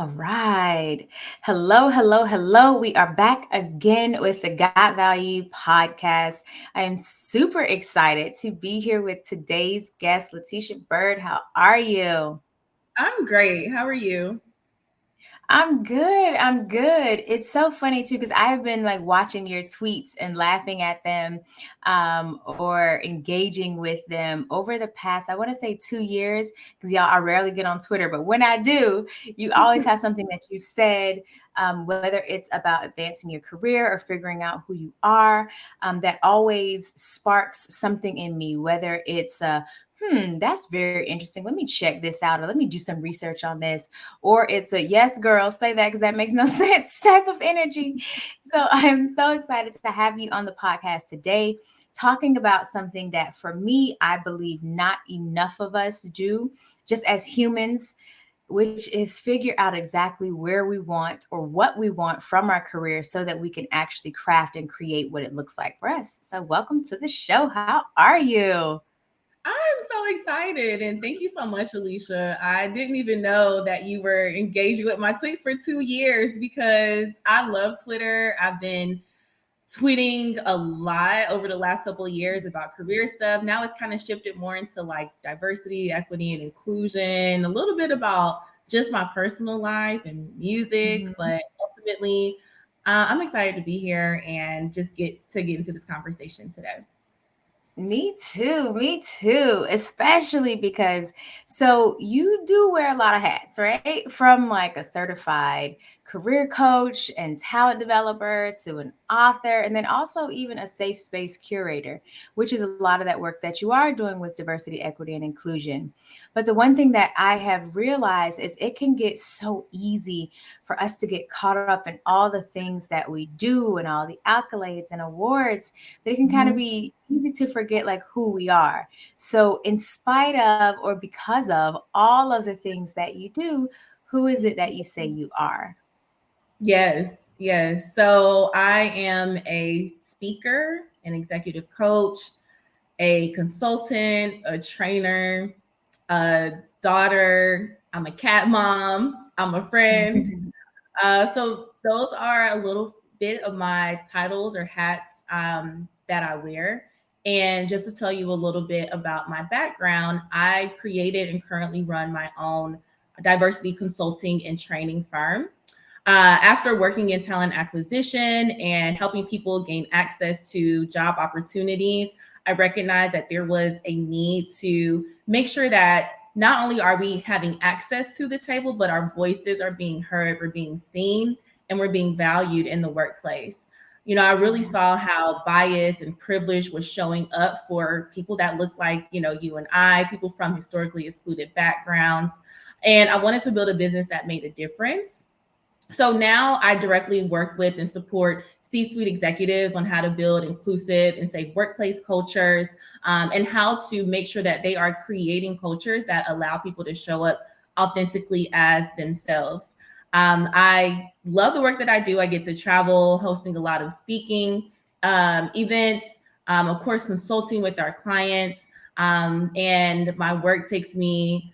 All right. Hello, hello, hello. We are back again with the Got Value podcast. I am super excited to be here with today's guest, Latesha Byrd. How are you? I'm great. How are you? I'm good. I'm good. It's so funny too because I've been like watching your tweets and laughing at them, or engaging with them over the past, I want to say 2 years, because y'all, I rarely get on Twitter, but when I do, you always have something that you said, whether it's about advancing your career or figuring out who you are, that always sparks something in me, whether it's that's very interesting. Let me check this out, or let me do some research on this, or it's a yes, girl, say that because that makes no sense type of energy. So I am so excited to have you on the podcast today, talking about something that for me, I believe not enough of us do just as humans, which is figure out exactly where we want or what we want from our career so that we can actually craft and create what it looks like for us. So, welcome to the show. How are you? I'm so excited and thank you so much, Alicia. I didn't even know that you were engaging with my tweets for 2 years because I love Twitter. I've been tweeting a lot over the last couple of years about career stuff. Now it's kind of shifted more into like diversity, equity, and inclusion, a little bit about just my personal life and music. Mhm. But ultimately, I'm excited to be here and just get into this conversation today. Me too. Me too. Especially because, so you do wear a lot of hats, right? From like a certified career coach and talent developer to an author, and then also even a safe space curator, which is a lot of that work that you are doing with diversity, equity, and inclusion. But the one thing that I have realized is it can get so easy for us to get caught up in all the things that we do and all the accolades and awards that it can kind of Mhm. be easy to forget like who we are. So, in spite of or because of all of the things that you do, who is it that you say you are? Yes, yes. So I am a speaker, an executive coach, a consultant, a trainer, a daughter. I'm a cat mom. I'm a friend. So those are a little bit of my titles or hats that I wear. And just to tell you a little bit about my background, I created and currently run my own diversity consulting and training firm. After working in talent acquisition and helping people gain access to job opportunities, I recognized that there was a need to make sure that not only are we having access to the table, but our voices are being heard, we're being seen, and we're being valued in the workplace. I really saw how bias and privilege was showing up for people that look like, you and I, people from historically excluded backgrounds. And I wanted to build a business that made a difference. So now I directly work with and support C-suite executives on how to build inclusive and safe workplace cultures, and how to make sure that they are creating cultures that allow people to show up authentically as themselves. I love the work that I do. I get to travel, hosting a lot of speaking events, of course, consulting with our clients. And my work takes me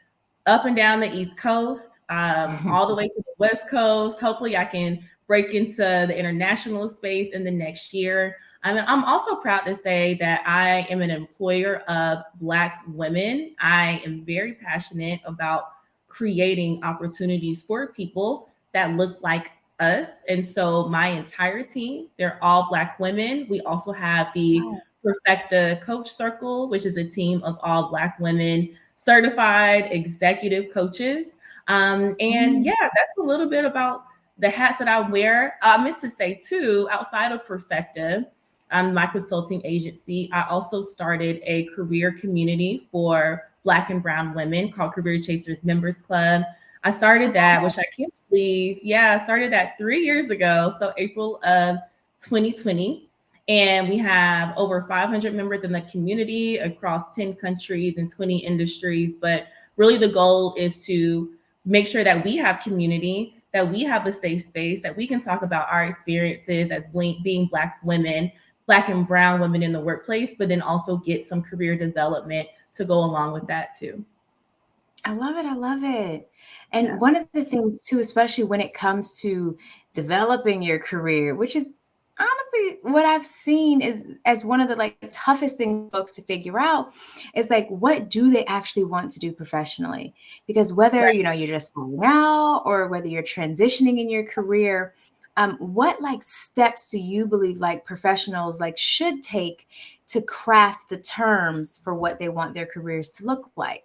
up and down the East Coast, all the way to the West Coast. Hopefully, I can break into the international space in the next year. I'm also proud to say that I am an employer of Black women. I am very passionate about creating opportunities for people that look like us. And so, my entire team, they're all Black women. We also have the Perfecta Coach Circle, which is a team of all Black women certified executive coaches. And yeah, that's a little bit about the hats that I wear. I meant to say too, outside of Perfecta, my consulting agency, I also started a career community for Black and Brown women called Career Chasers Members Club. I started that, which I can't believe. Yeah, I started that 3 years ago. So April of 2020. And we have over 500 members in the community across 10 countries and 20 industries. But really, the goal is to make sure that we have community, that we have a safe space, that we can talk about our experiences as being Black women, Black and Brown women in the workplace, but then also get some career development to go along with that too. I love it. I love it. And Yeah. one of the things too, especially when it comes to developing your career, which is honestly what I've seen is as one of the like toughest things for folks to figure out is like what do they actually want to do professionally? Because whether Right. you're just starting out or whether you're transitioning in your career, what like steps do you believe like professionals like should take to craft the terms for what they want their careers to look like?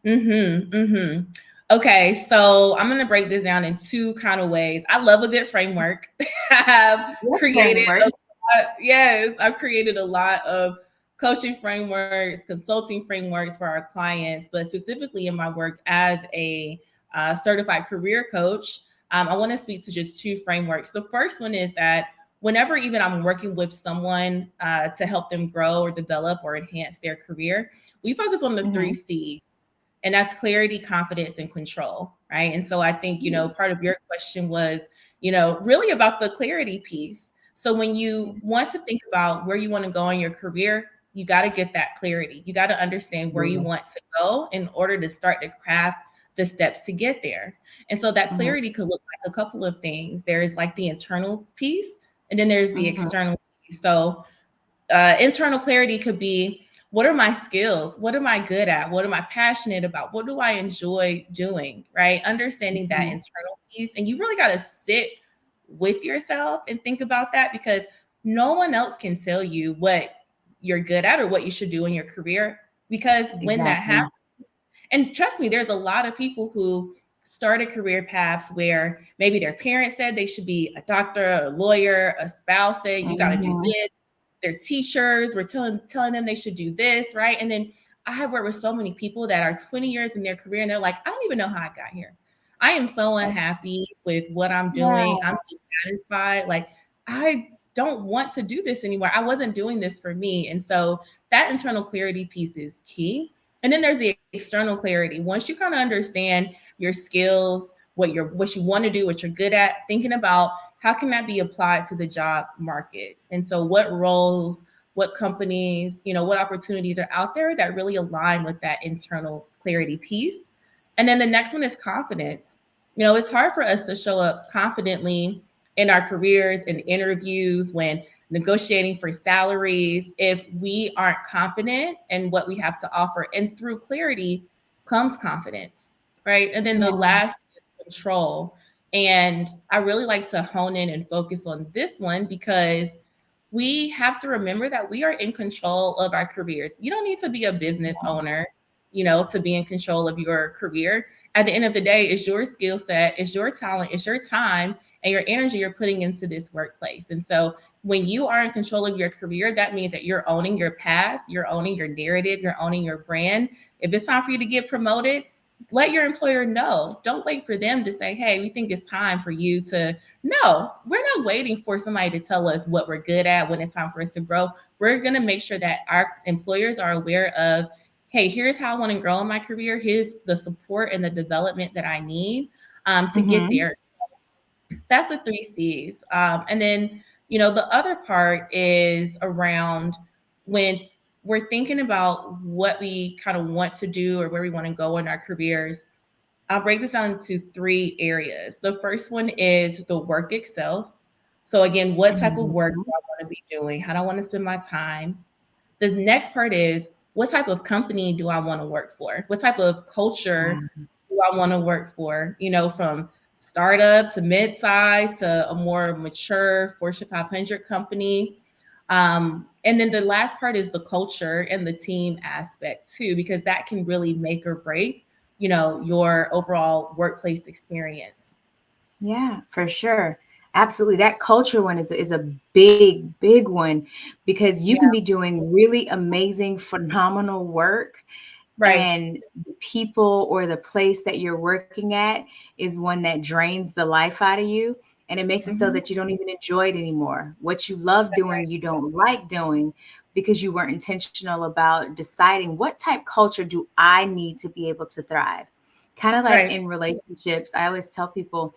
Mm-hmm. Mm-hmm. Okay, so I'm gonna break this down in two kind of ways. I love a good framework. I have What created a framework? lot, yes, I've created a lot of coaching frameworks, consulting frameworks for our clients, but specifically in my work as a certified career coach, I want to speak to just two frameworks. The first one is that whenever even I'm working with someone to help them grow or develop or enhance their career, we focus on the three Mhm. C's, and that's clarity, confidence, and control, right? And so I think, part of your question was, really about the clarity piece. So when you want to think about where you want to go in your career, you got to get that clarity. You got to understand where you Yeah. want to go in order to start to craft the steps to get there. And so that Mhm, clarity could look like a couple of things. There's like the internal piece, and then there's the mhm, external piece. So internal clarity could be, what are my skills? What am I good at? What am I passionate about? What do I enjoy doing? Right? Understanding that mhm. internal piece. And you really got to sit with yourself and think about that, because no one else can tell you what you're good at or what you should do in your career. Because when that happens, Exactly. and trust me, there's a lot of people who started career paths where maybe their parents said they should be a doctor, a lawyer, a spouse said you got to do Mhm. this, their teachers were telling them they should do this, right? And then I have worked with so many people that are 20 years in their career and they're like, I don't even know how I got here. I am so unhappy with what I'm doing. Yeah. I'm dissatisfied. Like, I don't want to do this anymore. I wasn't doing this for me. And so that internal clarity piece is key. And then there's the external clarity. Once you kind of understand your skills, what you want to do, what you're good at, thinking about how can that be applied to the job market? And so what roles, what companies, what opportunities are out there that really align with that internal clarity piece. And then the next one is confidence. It's hard for us to show up confidently in our careers and interviews when negotiating for salaries if we aren't confident in what we have to offer. And through clarity comes confidence, right? And then the Yeah. last is control. And I really like to hone in and focus on this one because we have to remember that we are in control of our careers. You don't need to be a business owner, to be in control of your career. At the end of the day, it's your skill set, it's your talent, it's your time and your energy you're putting into this workplace. And so when you are in control of your career, that means that you're owning your path, you're owning your narrative, you're owning your brand. If it's time for you to get promoted, let your employer know. Don't wait for them to say, hey, we think it's time for you to. No, we're not waiting for somebody to tell us what we're good at when it's time for us to grow. We're going to make sure that our employers are aware of, hey, here's how I want to grow in my career. Here's the support and the development that I need to get Mhm. there. That's the three C's. And then, the other part is around when we're thinking about what we kind of want to do or where we want to go in our careers. I'll break this down into three areas. The first one is the work itself. So, again, what type of work do Mhm. I want to be doing? How do I want to spend my time? The next part is, what type of company do I want to work for? What type of culture Yeah. do I want to work for? From startup to mid-size to a more mature Fortune 500 company. And then the last part is the culture and the team aspect too, because that can really make or break, your overall workplace experience. Yeah, for sure. Absolutely. That culture one is a big, big one because you Yeah, can be doing really amazing, phenomenal work, right. and the people or the place that you're working at is one that drains the life out of you, and it makes it so Hmm. that you don't even enjoy it anymore. What you love doing you don't like doing because you weren't intentional about deciding what type culture do I need to be able to thrive. Kind of like Right. in relationships, I always tell people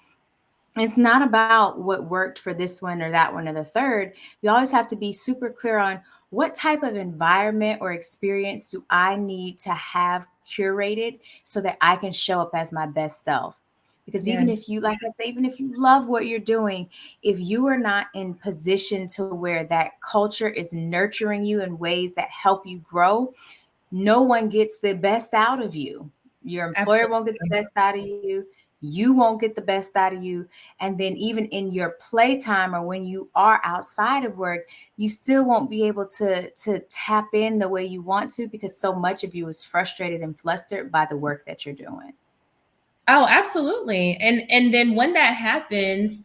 It's not about what worked for this one or that one or the third. You always have to be super clear on what type of environment or experience do I need to have curated so that I can show up as my best self. Because even Yes, if you, like I say, even if you love what you're doing, if you are not in position to where that culture is nurturing you in ways that help you grow, no one gets the best out of you. Your employer won't get the absolutely. best out of you. You won't get the best out of you. And then, even in your playtime or when you are outside of work, you still won't be able to tap in the way you want to because so much of you is frustrated and flustered by the work that you're doing. Oh, absolutely. And then when that happens,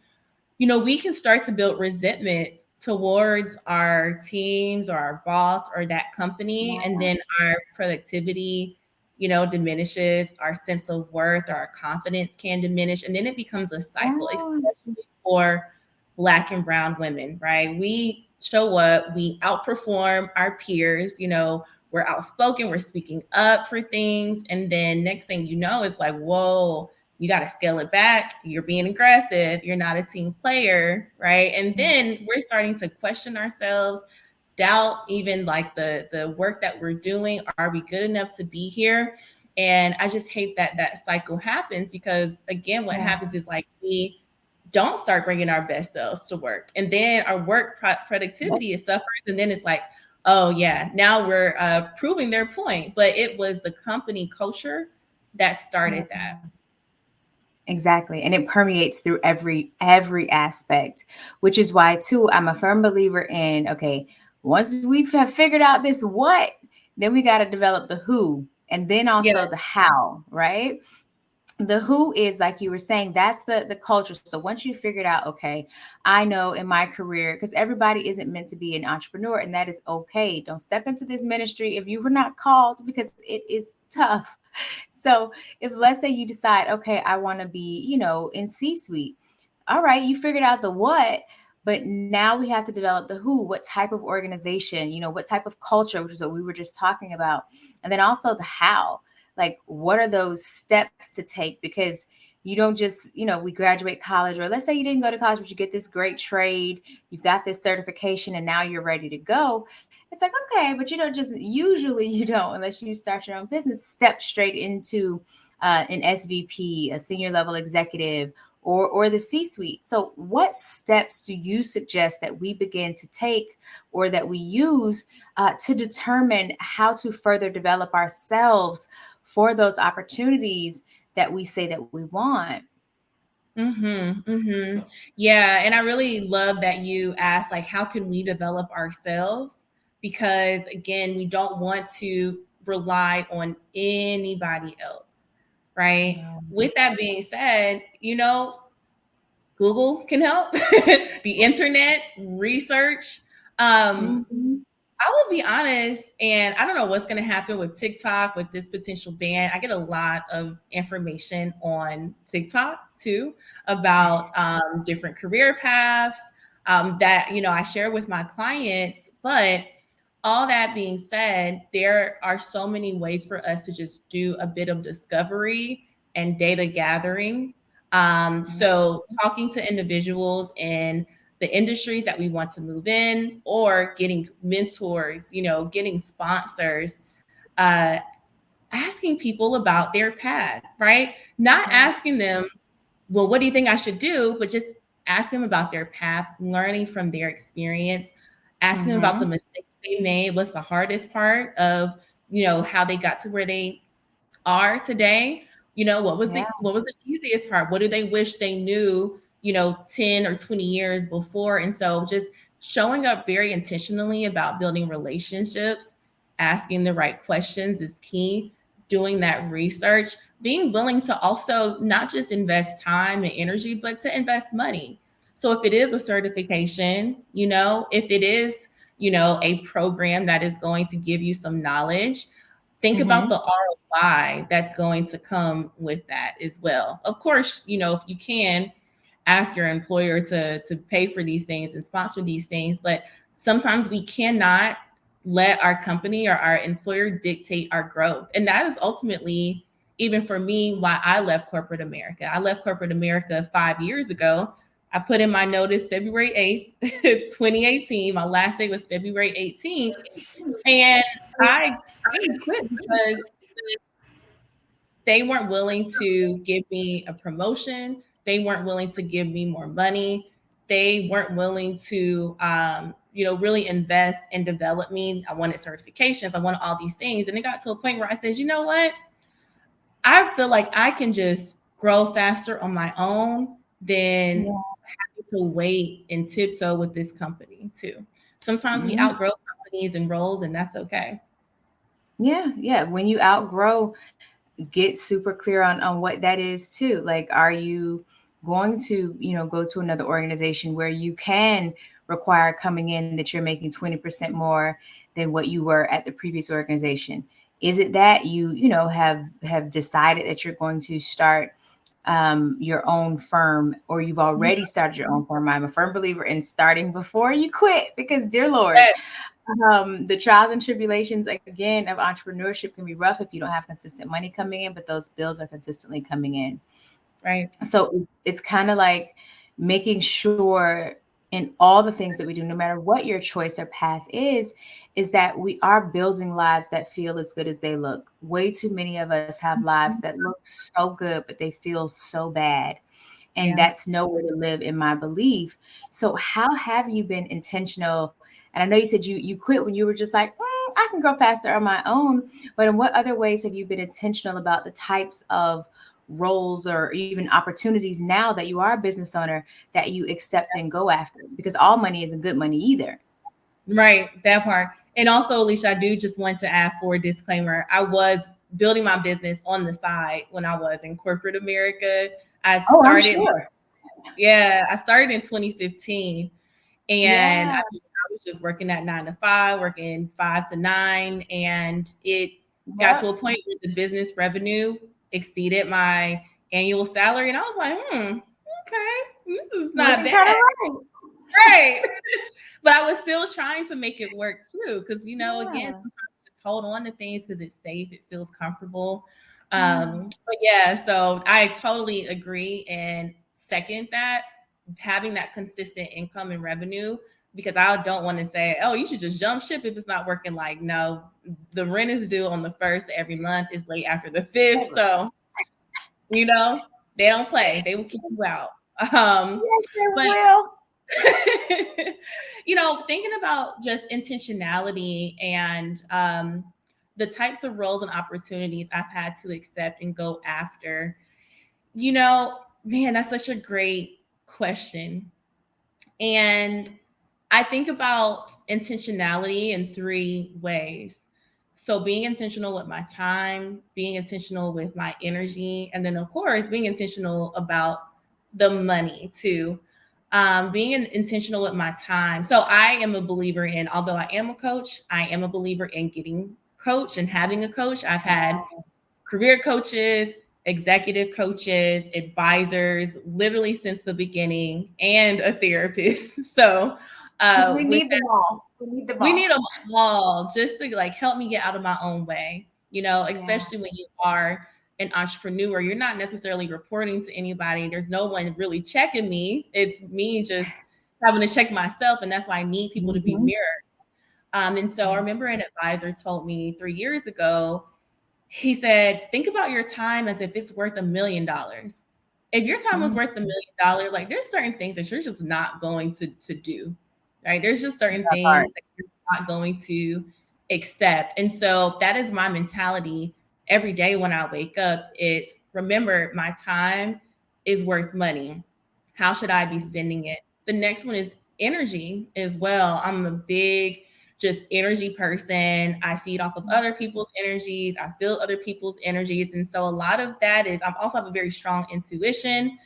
we can start to build resentment towards our teams or our boss or that company. And then our productivity, diminishes, our sense of worth or our confidence can diminish. And then it becomes a cycle, Yeah. especially for Black and Brown women, right? We show up, we outperform our peers, we're outspoken, we're speaking up for things. And then next thing you know, it's like, whoa, you got to scale it back. You're being aggressive. You're not a team player, right? And then we're starting to question ourselves, doubt even like the work that we're doing. Are we good enough to be here? And I just hate that that cycle happens because again, what Yeah. happens is like we don't start bringing our best selves to work, and then our work Yep. productivity is suffers, and then it's like, oh yeah, now we're proving their point, but it was the company culture that started Yeah. that. Exactly. And it permeates through every aspect, which is why too I'm a firm believer in, okay, once we have figured out this what, then we got to develop the who and then Yeah. also the how, right? The who is like you were saying, that's the culture. So once you figured out, okay, I know in my career, because everybody isn't meant to be an entrepreneur, and that is okay. Don't step into this ministry if you were not called, because it is tough. So if, let's say, you decide, okay, I want to be, in C suite. All right, you figured out the what, but now we have to develop the who. What type of organization, what type of culture, which is what we were just talking about. And then also the how. Like, what are those steps to take? Because you don't just, we graduate college, or let's say you didn't go to college, but you get this great trade, you've got this certification, and now you're ready to go. It's like, okay, but you don't just, usually you don't, unless you start your own business, step straight into an SVP, a senior level executive, or the C suite. So, what steps do you suggest that we begin to take or that we use to determine how to further develop ourselves for those opportunities that we say that we want? Yeah, and I really love that you asked, like, how can we develop ourselves? Because again, we don't want to rely on anybody else, right? Yeah. With that being said, Google can help, the internet, research. Um, Mhm. I will be honest, and I don't know what's going to happen with TikTok with this potential ban. I get a lot of information on TikTok too about different career paths that I share with my clients. But all that being said, there are so many ways for us to just do a bit of discovery and data gathering. So talking to individuals in the industries that we want to move in, or getting mentors, getting sponsors, uh, asking people about their path, right? Not Yeah. asking them, well, what do you think I should do? But just ask them about their path, learning from their experience, asking them about the Mhm. mistakes they made, what's the hardest part of, how they got to where they are today. What was Yeah. the easiest part? What do they wish they knew, 10 or 20 years before? And so just showing up very intentionally about building relationships, asking the right questions is key, doing that research, being willing to also not just invest time and energy, but to invest money. So if it is a certification, if it is, a program that is going to give you some knowledge, think about the Mhm. ROI that's going to come with that as well. Of course, if you can ask your employer to pay for these things and sponsor these things, but sometimes we cannot let our company or our employer dictate our growth. And that is ultimately even for me, why I left corporate America. I left corporate America 5 years ago. I put in my notice February 8th, 2018. My last day was February 18th. And I really quit because they weren't willing to give me a promotion. They weren't willing to give me more money. They weren't willing to, really invest and develop me. I wanted certifications. I wanted all these things. And it got to a point where I said, you know what? I feel like I can just grow faster on my own than Yeah. to wait and tiptoe with this company too. Sometimes we Mhm. outgrow companies and roles, and that's okay. Yeah, yeah. When you outgrow, get super clear on what that is too. Like, are you going to, go to another organization where you can require coming in that you're making 20% more than what you were at the previous organization? Is it that you have decided that you're going to start your own firm, or you've already started your own firm? I'm a firm believer in starting before you quit, because dear Lord, Yes, the trials and tribulations again of entrepreneurship can be rough if you don't have consistent money coming in, but those bills are consistently coming in. right. So it's kind of like making sure in all the things that we do, no matter what your choice or path is that we are building lives that feel as good as they look. Way too many of us have lives that look so good, but they feel so bad, and Yeah. that's nowhere to live in my belief. So how have you been intentional? And I know you said you quit when you were just like, I can grow faster on my own, but in what other ways have you been intentional about the types of roles or even opportunities now that you are a business owner that you accept and go after? Because all money isn't good money either. Right, that part. And also, Alicia, I do just want to add for a disclaimer. I was building my business on the side when I was in corporate America. I Oh, I'm started, sure. I started in 2015, and Yeah. I was just working at 9 to 5, working 5 to 9, and it got to Yep. a point where the business revenue exceeded my annual salary, and I was like, okay, this is not Looking bad, kind of right. right? But I was still trying to make it work too, because again, Yeah. sometimes you just hold on to things because it's safe, it feels comfortable. Yeah. But yeah, so I totally agree and second that, having that consistent income and revenue, because I don't want to say, oh, you should just jump ship if it's not working. Like, no, the rent is due on the first of every month, is late after the fifth. Ever. So, you know, they don't play, they will keep you out. Yes, they But will. thinking about just intentionality and the types of roles and opportunities I've had to accept and go after, man, that's such a great question. And I think about intentionality in three ways. So, being intentional with my time, being intentional with my energy, and then, of course, being intentional about the money too. Being intentional with my time. So, I am a believer in, although I am a coach, I am a believer in getting coach and having a coach. I've had career coaches, executive coaches, advisors, literally since the beginning, and a therapist. So, Because we with need them all. We need them we need all. them all just to like help me get out of my own way, Yeah. especially when you are an entrepreneur. You're not necessarily reporting to anybody. There's no one really checking me. It's me just having to check myself. And that's why I need people to be Mhm. mirrored. And so I remember an advisor told me 3 years ago, he said, think about your time as if it's worth $1 million. If your time was Mhm. worth $1 million, like there's certain things that you're just not going to do, right? There's just certain That part. things that you're not going to accept. And so that is my mentality every day when I wake up. It's remember my time is worth money. How should I be spending it? The next one is energy as well. I'm a big just energy person. I feed off of other people's energies. I feel other people's energies. And so a lot of that is I also have a very strong intuition.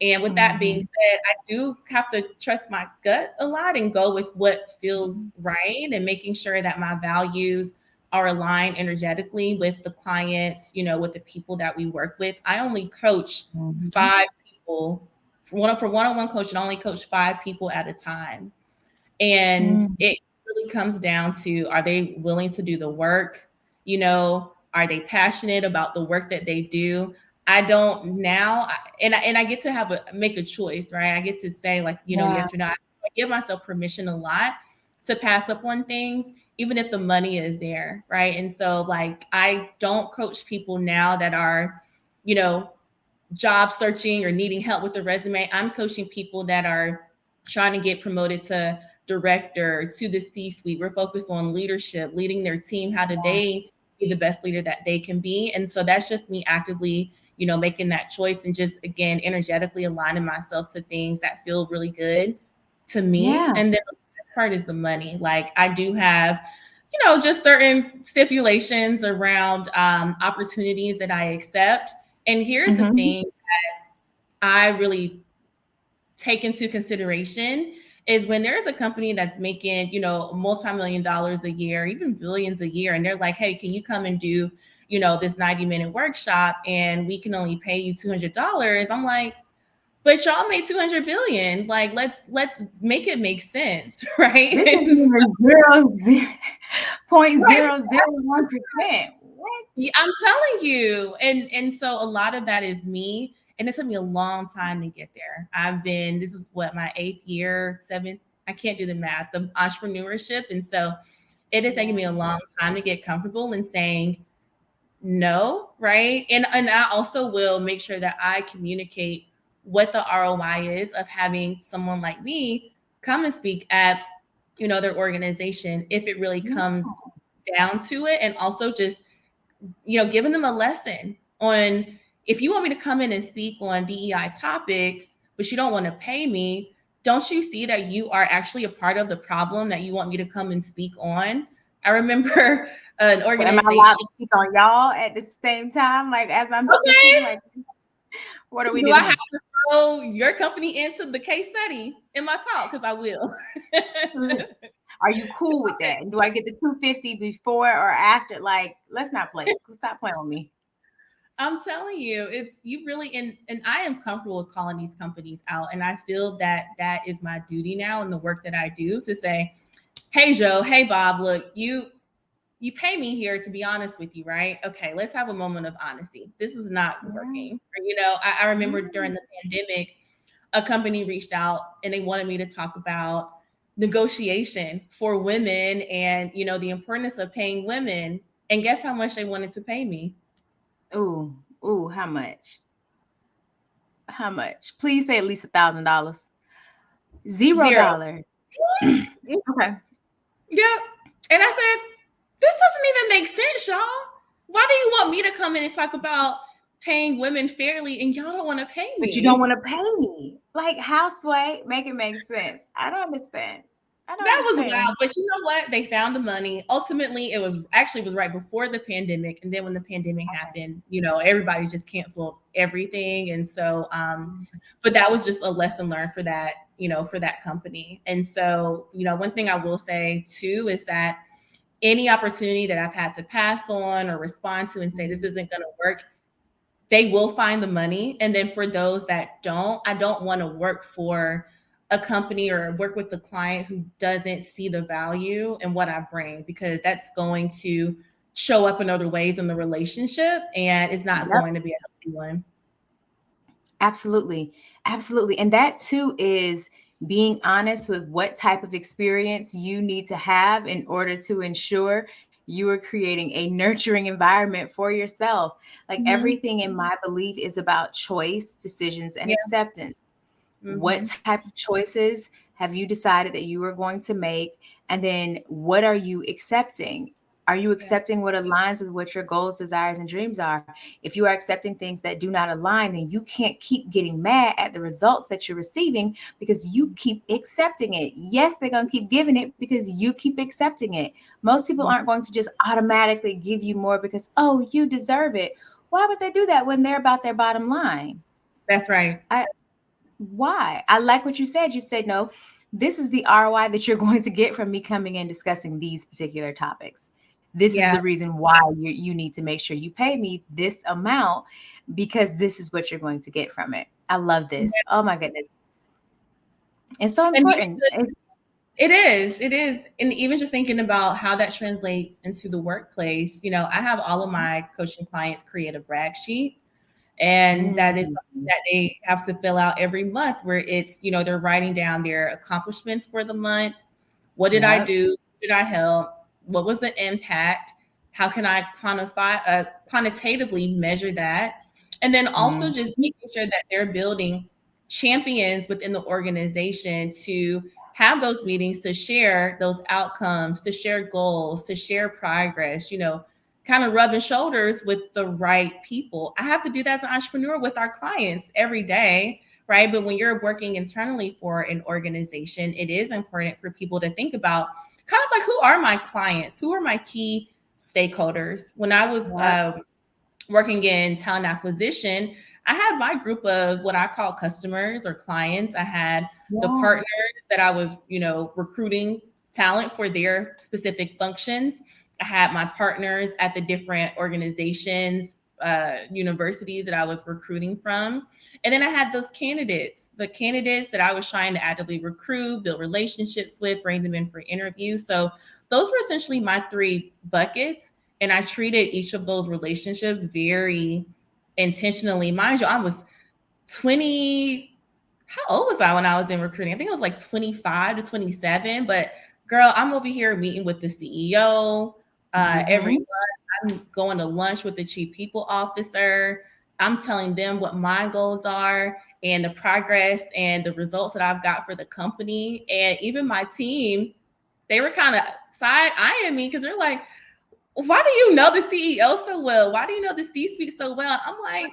And with that being Mhm. said, I do have to trust my gut a lot and go with what feels right and making sure that my values are aligned energetically with the clients, with the people that we work with. I only coach Mhm. 5 people. For one-on-one coaching, I only coach 5 people at a time. And Mhm. it really comes down to, are they willing to do the work? You know, Are they passionate about the work that they do? I don't now, and I get to make a choice, right? I get to say like, Yeah. yes or no. I give myself permission a lot to pass up on things, even if the money is there, right? And so like I don't coach people now that are, you know, job searching or needing help with the resume. I'm coaching people that are trying to get promoted to director, to the C-suite. We're focused on leadership, leading their team. How do they be the best leader that they can be? And so that's just me actively, making that choice and just again energetically aligning myself to things that feel really good to me. Yeah. And then the best part is the money. Like I do have just certain stipulations around opportunities that I accept. And here's the Mhm. thing I really take into consideration is when there's a company that's making, multi-million dollars a year, even billions a year, and they're like, hey, can you come and do, this 90-minute workshop and we can only pay you $200? I'm like, but y'all made 200 billion. Like, let's make it make sense, right? This isn't And so, even point right, zero zero 0.001%. What? yeah, I'm telling you. And so a lot of that is me. And it took me a long time to get there. This is what, my 8th year, 7th, I can't do the math, of entrepreneurship. And so it has taken Yeah. me a long time to get comfortable in saying no, right? And I also will make sure that I communicate what the ROI is of having someone like me come and speak at, their organization if it really Yeah. comes down to it. And also just giving them a lesson on, if you want me to come in and speak on DEI topics, but you don't want to pay me, don't you see that you are actually a part of the problem that you want me to come and speak on? I remember an Well, am I allowed organization. to speak on y'all at the same time, like as I'm speaking? Okay, Like, what are we do I have doing? to throw your company into the case study in my talk? Because I will. Are you cool with that? And do I get the 250 before or after? Like, let's not play. Stop playing with me. I'm telling you, it's you really, and I am comfortable with calling these companies out. And I feel that that is my duty now in the work that I do to say, hey Joe, hey Bob, look, you pay me here to be honest with you, right? Okay, let's have a moment of honesty. This is not Yeah. working. I remember Yeah. during the pandemic, a company reached out and they wanted me to talk about negotiation for women and the importance of paying women. And guess how much they wanted to pay me? Ooh, ooh, how much? How much? Please say at least $1,000. Zero Zero. dollars. Okay. Yep. And I said, this doesn't even make sense, y'all. Why do you want me to come in and talk about paying women fairly and y'all don't want to pay But you don't me? want to pay me. Like, how, Sway? Make it make sense. I don't understand. I don't That was wild, understand. but you know what? They found the money. Ultimately, it was right before the pandemic, and then when the pandemic happened, everybody just canceled everything, and so, but that was just a lesson learned for that, for that company. And so, one thing I will say too is that any opportunity that I've had to pass on or respond to and say this Mhm. isn't going to work, they will find the money. And then for those that don't, I don't want to work for a company or work with the client who doesn't see the value in what I bring, because that's going to show up in other ways in the relationship and it's not Yep. going to be a healthy one. Absolutely. Absolutely. And that too is being honest with what type of experience you need to have in order to ensure you are creating a nurturing environment for yourself. Like Mm-hmm. everything in my belief is about choice, decisions, and Yeah. acceptance. What Mm-hmm. type of choices have you decided that you are going to make? And then what are you accepting? Are you Yeah. accepting what aligns with what your goals, desires, and dreams are? If you are accepting things that do not align, then you can't keep getting mad at the results that you're receiving because you keep accepting it. Yes, they're going to keep giving it because you keep accepting it. Most people aren't going to just automatically give you more because, oh, you deserve it. Why would they do that when they're about their bottom line? That's right. Why? I like what you said. You said, no, this is the ROI that you're going to get from me coming and discussing these particular topics. This is Yeah. the reason why you need to make sure you pay me this amount because this is what you're going to get from it. I love this. Oh my goodness. It's so And here's important. the, It's, It is. It is. And even just thinking about how that translates into the workplace, I have all of my coaching clients create a brag sheet. And that is something Mm, that they have to fill out every month where it's, they're writing down their accomplishments for the month. What did I yep. do? Who did I help? What was the impact? How can I quantitatively measure that? And then also Mhm. just making sure that they're building champions within the organization to have those meetings to share those outcomes, to share goals, to share progress, kind of rubbing shoulders with the right people. I have to do that as an entrepreneur with our clients every day, right? But when you're working internally for an organization, it is important for people to think about kind of like, who are my clients? Who are my key stakeholders? When I was Yep. working in talent acquisition, I had my group of what I call customers or clients. I had the Yeah. partners that I was, recruiting talent for their specific functions. I had my partners at the different organizations, universities that I was recruiting from. And then I had those candidates, the candidates that I was trying to actively recruit, build relationships with, bring them in for interviews. So those were essentially my three buckets. And I treated each of those relationships very intentionally. Mind you, I was 20. How old was I when I was in recruiting? I think I was like 25 to 27. But girl, I'm over here meeting with the CEO every Mhm. month. I'm going to lunch with the chief people officer. I'm telling them what my goals are and the progress and the results that I've got for the company. And even my team, they were kind of side eyeing me because they're like, why do you know the CEO so well? Why do you know the C-suite so well? I'm like,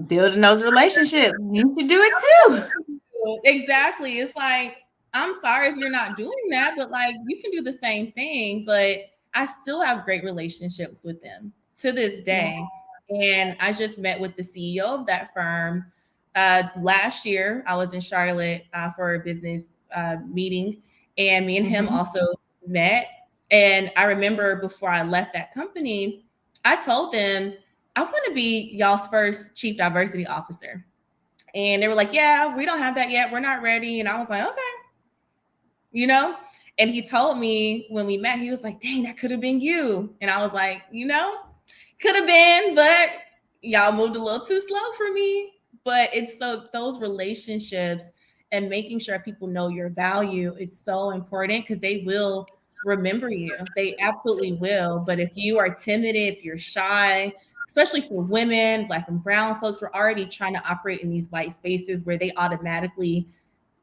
Building those relationships. You should do it too. exactly. It's like, I'm sorry if you're not doing that, but like you can do the same thing, but I still have great relationships with them to this Yeah. day. And I just met with the CEO of that firm last year. I was in Charlotte for a business meeting, and me and him Mhm. also met. And I remember before I left that company, I told them, I want to be y'all's first chief diversity officer. And they were like, yeah, we don't have that yet. We're not ready. And I was like, okay, you know? And he told me when we met, he was like, dang, that could have been you. And I was like, could have been, but y'all moved a little too slow for me. But it's those relationships and making sure people know your value is so important because they will remember you. They absolutely will. But if you are timid, if you're shy, especially for women, Black and brown folks, we're already trying to operate in these white spaces where they automatically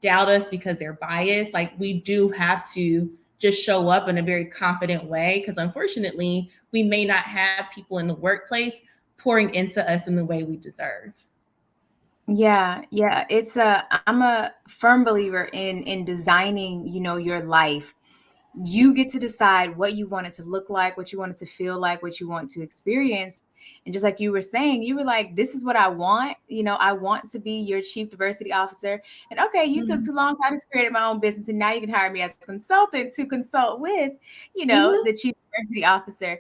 doubt us because they're biased. Like we do have to just show up in a very confident way because unfortunately, we may not have people in the workplace pouring into us in the way we deserve. Yeah, yeah. I'm a firm believer in designing, your life. You get to decide what you want it to look like, what you want it to feel like, what you want to experience. And just like you were saying, you were like, this is what I want. I want to be your chief diversity officer. And okay, you took Mhm. too long. I just created my own business. And now you can hire me as a consultant to consult with, Mhm. the chief diversity officer.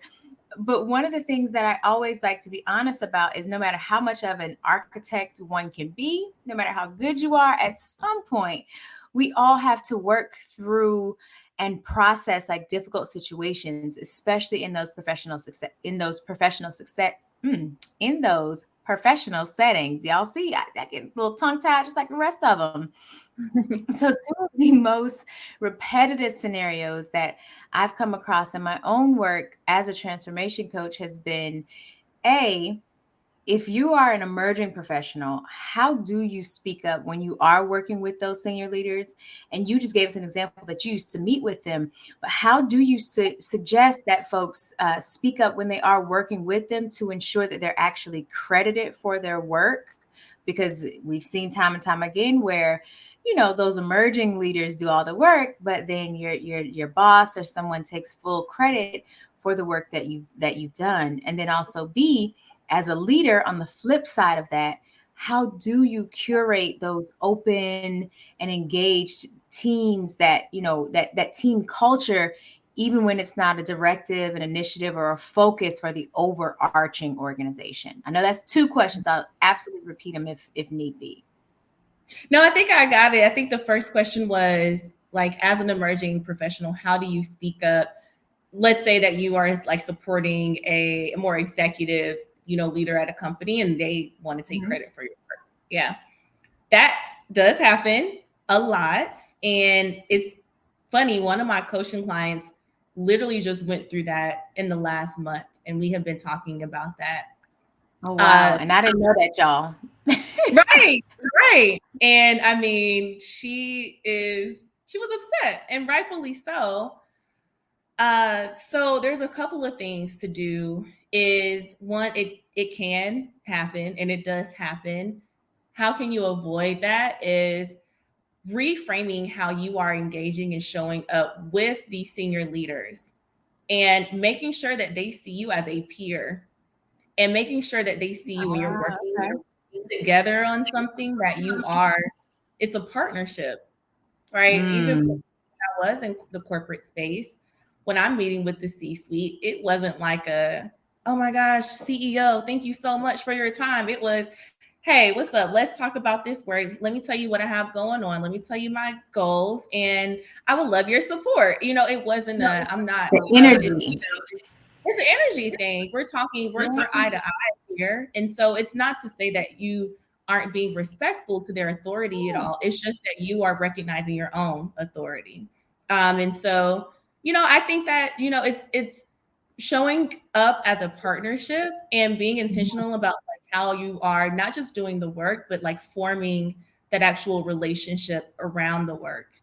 But one of the things that I always like to be honest about is no matter how much of an architect one can be, no matter how good you are, at some point, we all have to work through and process like difficult situations, especially in those professional settings. Y'all see, I get a little tongue tied just like the rest of them. So, two of the most repetitive scenarios that I've come across in my own work as a transformation coach has been A, if you are an emerging professional, how do you speak up when you are working with those senior leaders? And you just gave us an example that you used to meet with them, but how do you suggest that folks speak up when they are working with them to ensure that they're actually credited for their work? Because we've seen time and time again where those emerging leaders do all the work, but then your boss or someone takes full credit for the work that you've done. And then also B, as a leader on the flip side of that, how do you curate those open and engaged teams that that team culture, even when it's not a directive, an initiative, or a focus for the overarching organization? I know that's two questions. I'll absolutely repeat them if need be. No, I think I got it. I think the first question was Like as an emerging professional, how do you speak up? Let's say that you are like supporting a more executive, leader at a company and they want to take Mhm. credit for your work. Yeah. That does happen a lot. And it's funny, one of my coaching clients literally just went through that in the last month, and we have been talking about that. Oh, wow, Uh, and I didn't know that, y'all. right, right. And I mean, she was upset, and rightfully so. So there's a couple of things to do. Is one, it can happen, and it does happen. How can you avoid that? Is reframing how you are engaging and showing up with these senior leaders and making sure that they see you as a peer and making sure that they see you when you're Ah, working okay. together on something that it's a partnership, right? Even Mm. I was in the corporate space, when I'm meeting with the C-suite, it wasn't like oh my gosh, CEO, thank you so much for your time. It was, hey, what's up? Let's talk about this work. Let me tell you what I have going on. Let me tell you my goals, and I would love your support. It wasn't I'm not, The energy. it's an energy thing. We're Yeah. eye to eye here. And so it's not to say that you aren't being respectful to their authority at all. It's just that you are recognizing your own authority. And so, I think that, it's showing up as a partnership and being intentional about like how you are not just doing the work, but like forming that actual relationship around the work.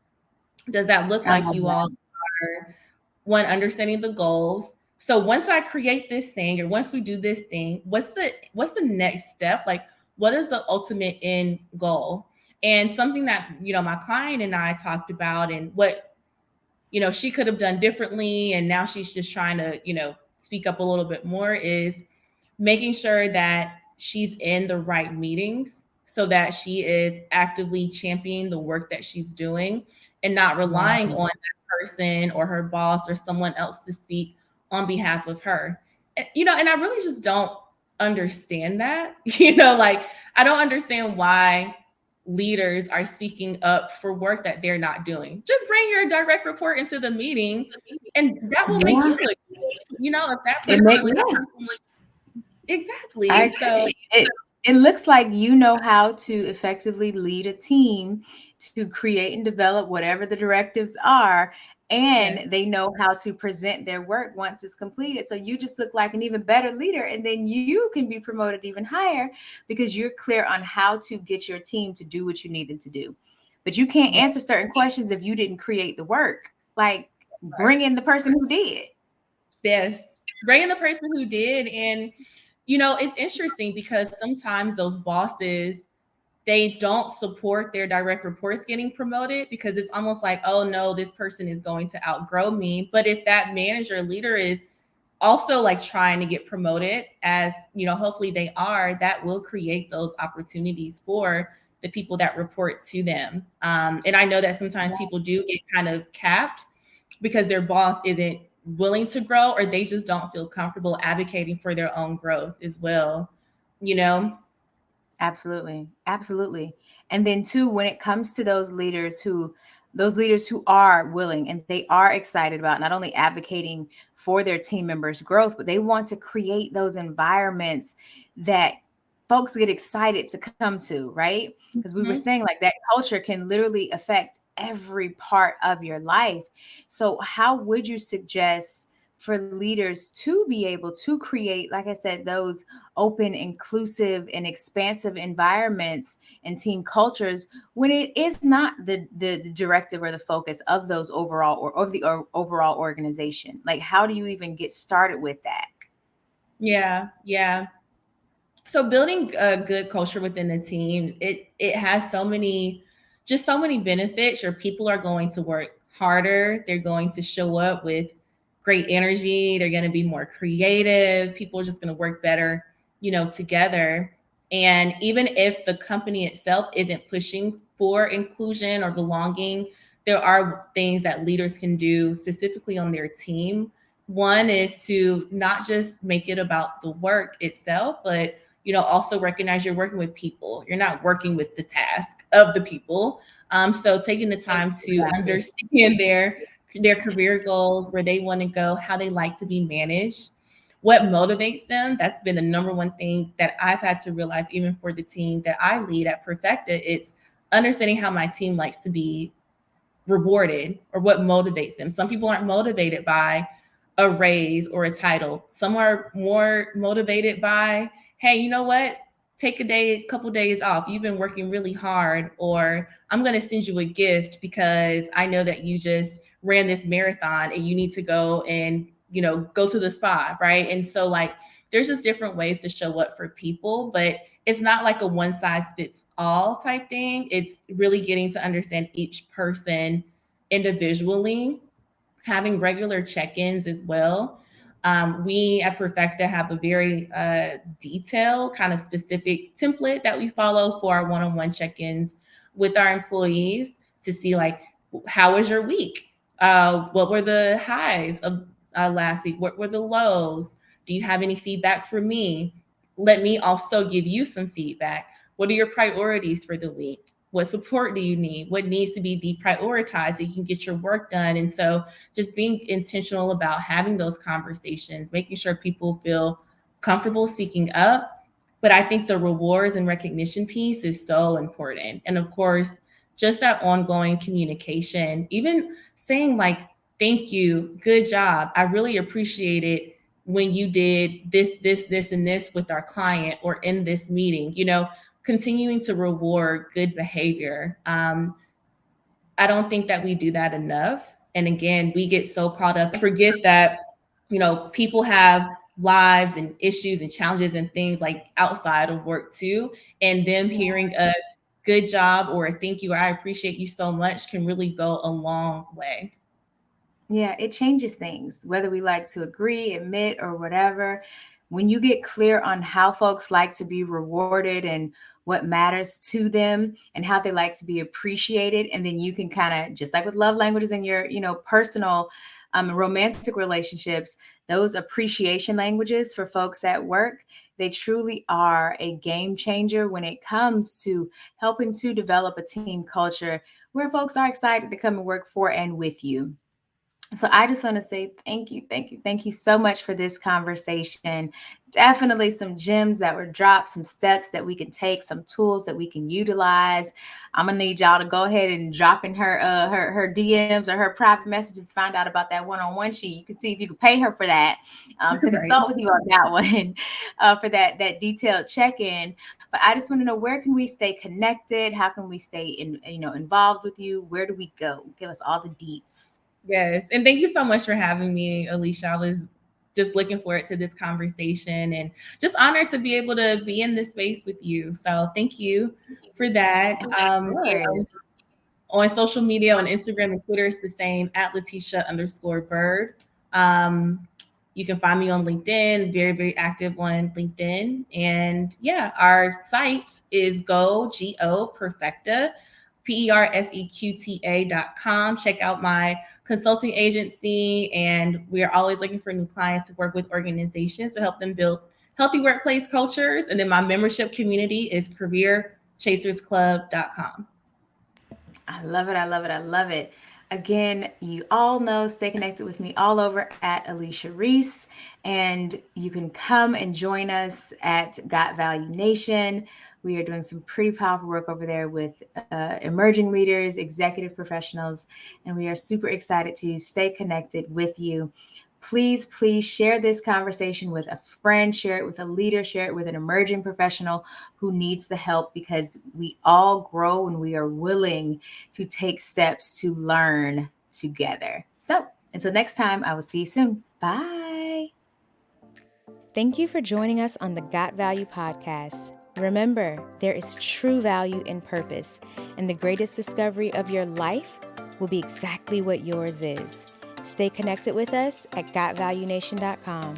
Does that look I like love you all that. are one understanding the goals? So once I create this thing or once we do this thing, what's the next step? Like what is the ultimate end goal? And something that, my client and I talked about and what, she could have done differently and now she's just trying to, speak up a little bit more is making sure that she's in the right meetings so that she is actively championing the work that she's doing and not relying Right. on that person or her boss or someone else to speak on behalf of her. And I really just don't understand that. Like I don't understand why leaders are speaking up for work that they're not doing. Just bring your direct report into the meeting and that will make Yeah. you look good. If that It person make looks yeah. exactly. I And so, it looks like you know how to effectively lead a team to create and develop whatever the directives are, yes, and they know how to present their work once it's completed. So you just look like an even better leader, and then you can be promoted even higher because you're clear on how to get your team to do what you need them to do. But you can't yes, answer certain questions if you didn't create the work. Like right. bring in the person who did. Yes. Bringing the person who did. And, it's interesting because sometimes those bosses, they don't support their direct reports getting promoted because it's almost like, oh no, this person is going to outgrow me. But if that manager leader is also like trying to get promoted, as hopefully they are, that will create those opportunities for the people that report to them. And I know that sometimes people do get kind of capped because their boss isn't willing to grow or they just don't feel comfortable advocating for their own growth as well, you know. Absolutely. Absolutely. And then too, when it comes to those leaders who are willing and they are excited about not only advocating for their team members' growth, but they want to create those environments that folks get excited to come to, right? Because we were Mhm. saying like that culture can literally affect every part of your life. So how would you suggest for leaders to be able to create, like I said, those open, inclusive, and expansive environments and team cultures when it is not the directive or the focus of those overall or of the overall organization? Like, how do you even get started with that? Yeah, yeah. So building a good culture within the team, it has so many benefits. Your people are going to work harder. They're going to show up with great energy. They're going to be more creative. People are just going to work better, together. And even if the company itself isn't pushing for inclusion or belonging, there are things that leaders can do specifically on their team. One is to not just make it about the work itself, but also recognize you're working with people. You're not working with the task of the people. So taking the time to Exactly. understand their career goals, where they want to go, how they like to be managed, what motivates them. That's been the number one thing that I've had to realize, even for the team that I lead at Perfecta. It's understanding how my team likes to be rewarded, or what motivates them. Some people aren't motivated by a raise or a title. Some are more motivated by, hey, you know what? Take a couple days off. You've been working really hard, or I'm going to send you a gift because I know that you just ran this marathon and you need to go and, go to the spa, right? And so, like, there's just different ways to show up for people, but it's not like a one size fits all type thing. It's really getting to understand each person individually, having regular check-ins as well. We at Perfecta have a very detailed, kind of specific template that we follow for our one-on-one check-ins with our employees, to see, like, how was your week? What were the highs of last week? What were the lows? Do you have any feedback for me? Let me also give you some feedback. What are your priorities for the week? What support do you need? What needs to be deprioritized so you can get your work done? And so, just being intentional about having those conversations, making sure people feel comfortable speaking up. But I think the rewards and recognition piece is so important. And of course, just that ongoing communication, even saying, like, thank you, good job. I really appreciate it when you did this, and this with our client, or in this meeting, continuing to reward good behavior. I don't think that we do that enough. And again, we get so caught up, forget that, people have lives and issues and challenges and things, like, outside of work too. And them hearing a good job, or a thank you, or I appreciate you so much, can really go a long way. Yeah, it changes things, whether we like to agree, admit, or whatever. When you get clear on how folks like to be rewarded and what matters to them and how they like to be appreciated, and then you can kind of, just like with love languages in your, personal, romantic relationships, those appreciation languages for folks at work, they truly are a game changer when it comes to helping to develop a team culture where folks are excited to come and work for and with you. So I just want to say thank you, thank you, thank you so much for this conversation. Definitely some gems that were dropped, some steps that we can take, some tools that we can utilize. I'm gonna need y'all to go ahead and drop in her DMs or her private messages, find out about that one-on-one sheet. You can see if you can pay her for that, to Right. consult with you on that one, for that detailed check-in. But I just want to know, where can we stay connected? How can we stay involved with you? Where do we go? Give us all the deets. Yes. And thank you so much for having me, Alicia. I was just looking forward to this conversation, and just honored to be able to be in this space with you. So thank you for that. Sure. And on social media, on Instagram and Twitter, it's the same, at Latesha_Byrd. Um, you can find me on LinkedIn, very, very active on LinkedIn. And yeah, our site is Go Perfecta, PERFEQTA.com. Check out my consulting agency. And we are always looking for new clients to work with organizations to help them build healthy workplace cultures. And then my membership community is careerchasersclub.com. I love it. I love it. I love it. Again, you all know, stay connected with me all over at Latesha Reese. And you can come and join us at Got Value Nation. We are doing some pretty powerful work over there with emerging leaders, executive professionals, and we are super excited to stay connected with you. Please, please share this conversation with a friend, share it with a leader, share it with an emerging professional who needs the help, because we all grow when we are willing to take steps to learn together. So until next time, I will see you soon. Bye. Thank you for joining us on the Got Value podcast. Remember, there is true value in purpose, and the greatest discovery of your life will be exactly what yours is. Stay connected with us at gotvaluenation.com.